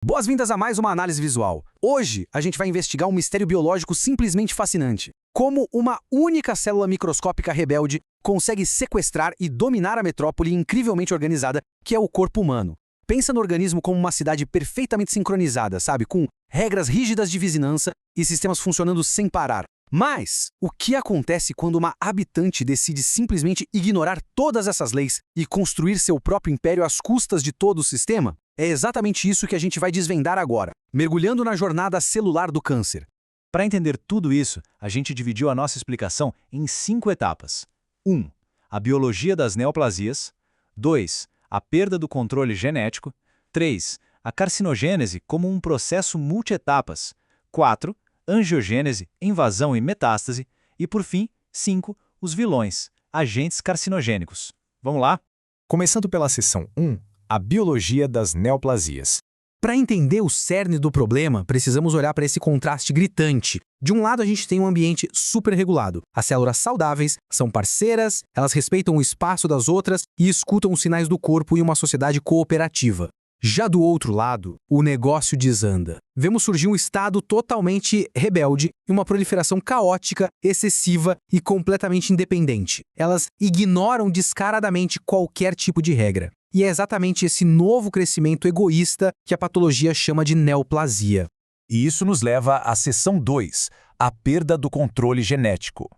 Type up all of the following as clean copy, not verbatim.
Boas-vindas a mais uma análise visual. Hoje, a gente vai investigar um mistério biológico simplesmente fascinante. Como uma única célula microscópica rebelde consegue sequestrar e dominar a metrópole incrivelmente organizada que é o corpo humano. Pensa no organismo como uma cidade perfeitamente sincronizada, sabe? Com regras rígidas de vizinhança e sistemas funcionando sem parar. Mas, o que acontece quando uma habitante decide simplesmente ignorar todas essas leis e construir seu próprio império às custas de todo o sistema? É exatamente isso que a gente vai desvendar agora, mergulhando na jornada celular do câncer. Para entender tudo isso, a gente dividiu a nossa explicação em 5 etapas. 1. A biologia das neoplasias. 2. A perda do controle genético. 3. A carcinogênese como um processo multietapas. 4. Angiogênese, invasão e metástase. E, por fim, 5. Os vilões, agentes carcinogênicos. Vamos lá? Começando pela seção 1, a biologia das neoplasias. Para entender o cerne do problema, precisamos olhar para esse contraste gritante. De um lado, a gente tem um ambiente super regulado. As células saudáveis são parceiras, elas respeitam o espaço das outras e escutam os sinais do corpo em uma sociedade cooperativa. Já do outro lado, o negócio desanda. Vemos surgir um estado totalmente rebelde e uma proliferação caótica, excessiva e completamente independente. Elas ignoram descaradamente qualquer tipo de regra. E é exatamente esse novo crescimento egoísta que a patologia chama de neoplasia. E isso nos leva à seção 2, a perda do controle genético.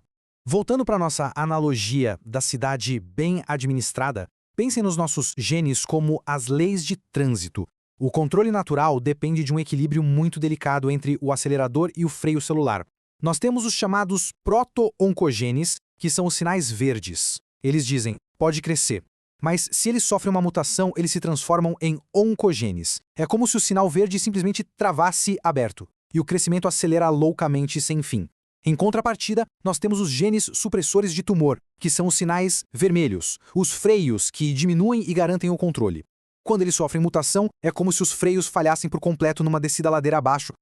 Voltando para a nossa analogia da cidade bem administrada, pensem nos nossos genes como as leis de trânsito. O controle natural depende de um equilíbrio muito delicado entre o acelerador e o freio celular. Nós temos os chamados proto-oncogenes, que são os sinais verdes. Eles dizem, pode crescer. Mas se eles sofrem uma mutação, eles se transformam em oncogenes. É como se o sinal verde simplesmente travasse aberto, e o crescimento acelera loucamente sem fim. Em contrapartida, nós temos os genes supressores de tumor, que são os sinais vermelhos, os freios que diminuem e garantem o controle. Quando eles sofrem mutação, é como se os freios falhassem por completo numa descida ladeira abaixo.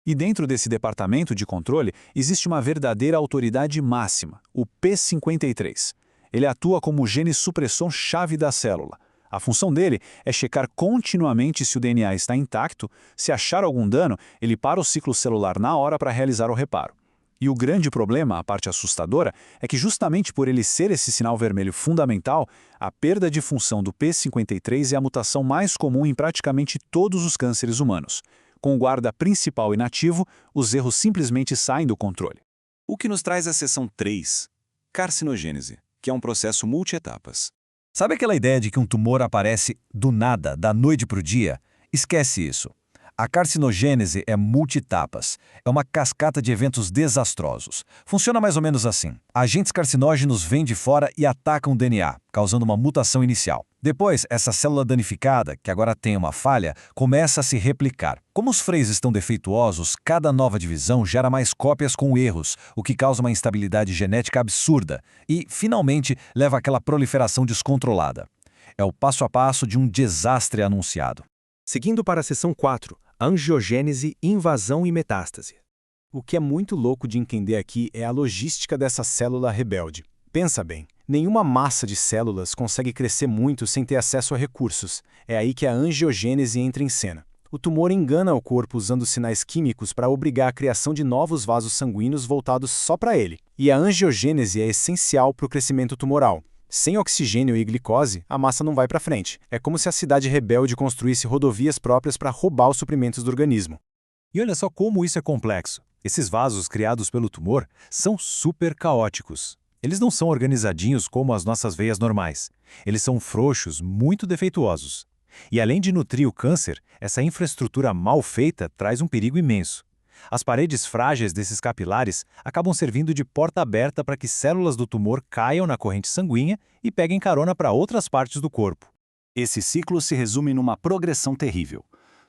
E dentro desse departamento de controle, existe uma verdadeira autoridade máxima, o P53. Ele atua como o gene supressor-chave da célula. A função dele é checar continuamente se o DNA está intacto. Se achar algum dano, ele para o ciclo celular na hora para realizar o reparo. E o grande problema, a parte assustadora, é que justamente por ele ser esse sinal vermelho fundamental, a perda de função do P53 é a mutação mais comum em praticamente todos os cânceres humanos. Com o guarda principal inativo, os erros simplesmente saem do controle. O que nos traz a seção 3, carcinogênese, que é um processo multietapas. Sabe aquela ideia de que um tumor aparece do nada, da noite para o dia? Esquece isso. A carcinogênese é multietapas. É uma cascata de eventos desastrosos. Funciona mais ou menos assim. Agentes carcinógenos vêm de fora e atacam o DNA, causando uma mutação inicial. Depois, essa célula danificada, que agora tem uma falha, começa a se replicar. Como os freios estão defeituosos, cada nova divisão gera mais cópias com erros, o que causa uma instabilidade genética absurda e, finalmente, leva àquela proliferação descontrolada. É o passo a passo de um desastre anunciado. Seguindo para a seção 4, angiogênese, invasão e metástase. O que é muito louco de entender aqui é a logística dessa célula rebelde. Pensa bem, nenhuma massa de células consegue crescer muito sem ter acesso a recursos. É aí que a angiogênese entra em cena. O tumor engana o corpo usando sinais químicos para obrigar a criação de novos vasos sanguíneos voltados só para ele. E a angiogênese é essencial para o crescimento tumoral. Sem oxigênio e glicose, a massa não vai para frente. É como se a cidade rebelde construísse rodovias próprias para roubar os suprimentos do organismo. E olha só como isso é complexo. Esses vasos criados pelo tumor são super caóticos. Eles não são organizadinhos como as nossas veias normais. Eles são frouxos, muito defeituosos. E além de nutrir o câncer, essa infraestrutura mal feita traz um perigo imenso. As paredes frágeis desses capilares acabam servindo de porta aberta para que células do tumor caiam na corrente sanguínea e peguem carona para outras partes do corpo. Esse ciclo se resume numa progressão terrível.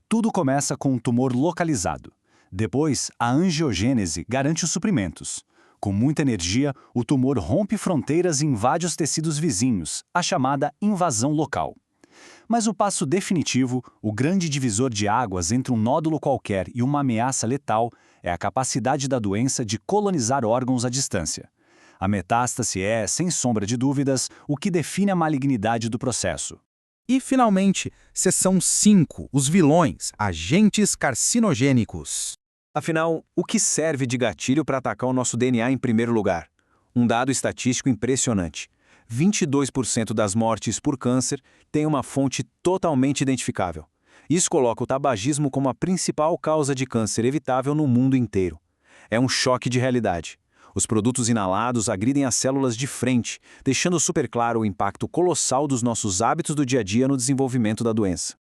Tudo começa com um tumor localizado. Depois, a angiogênese garante os suprimentos. Com muita energia, o tumor rompe fronteiras e invade os tecidos vizinhos, a chamada invasão local. Mas o passo definitivo, o grande divisor de águas entre um nódulo qualquer e uma ameaça letal, é a capacidade da doença de colonizar órgãos à distância. A metástase é, sem sombra de dúvidas, o que define a malignidade do processo. E, finalmente, seção 5, os vilões, agentes carcinogênicos. Afinal, o que serve de gatilho para atacar o nosso DNA em primeiro lugar? Um dado estatístico impressionante. 22% das mortes por câncer têm uma fonte totalmente identificável. Isso coloca o tabagismo como a principal causa de câncer evitável no mundo inteiro. É um choque de realidade. Os produtos inalados agridem as células de frente, deixando super claro o impacto colossal dos nossos hábitos do dia a dia no desenvolvimento da doença.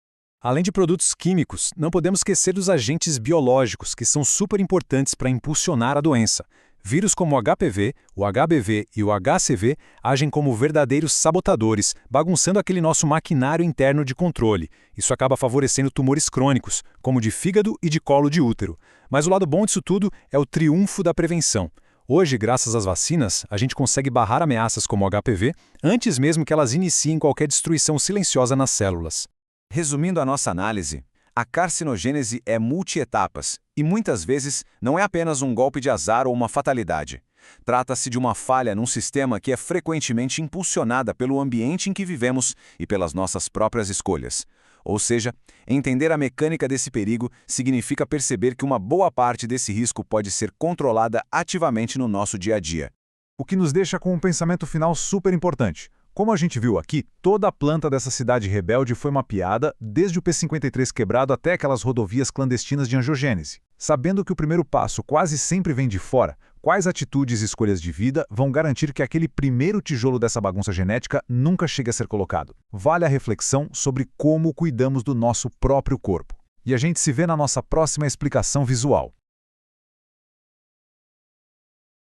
Além de produtos químicos, não podemos esquecer dos agentes biológicos, que são super importantes para impulsionar a doença. Vírus como o HPV, o HBV e o HCV agem como verdadeiros sabotadores, bagunçando aquele nosso maquinário interno de controle. Isso acaba favorecendo tumores crônicos, como de fígado e de colo de útero. Mas o lado bom disso tudo é o triunfo da prevenção. Hoje, graças às vacinas, a gente consegue barrar ameaças como o HPV antes mesmo que elas iniciem qualquer destruição silenciosa nas células. Resumindo a nossa análise, a carcinogênese é multietapas e muitas vezes não é apenas um golpe de azar ou uma fatalidade. Trata-se de uma falha num sistema que é frequentemente impulsionada pelo ambiente em que vivemos e pelas nossas próprias escolhas. Ou seja, entender a mecânica desse perigo significa perceber que uma boa parte desse risco pode ser controlada ativamente no nosso dia a dia. O que nos deixa com um pensamento final super importante. Como a gente viu aqui, toda a planta dessa cidade rebelde foi mapeada, desde o P53 quebrado até aquelas rodovias clandestinas de angiogênese. Sabendo que o primeiro passo quase sempre vem de fora, quais atitudes e escolhas de vida vão garantir que aquele primeiro tijolo dessa bagunça genética nunca chegue a ser colocado? Vale a reflexão sobre como cuidamos do nosso próprio corpo. E a gente se vê na nossa próxima explicação visual.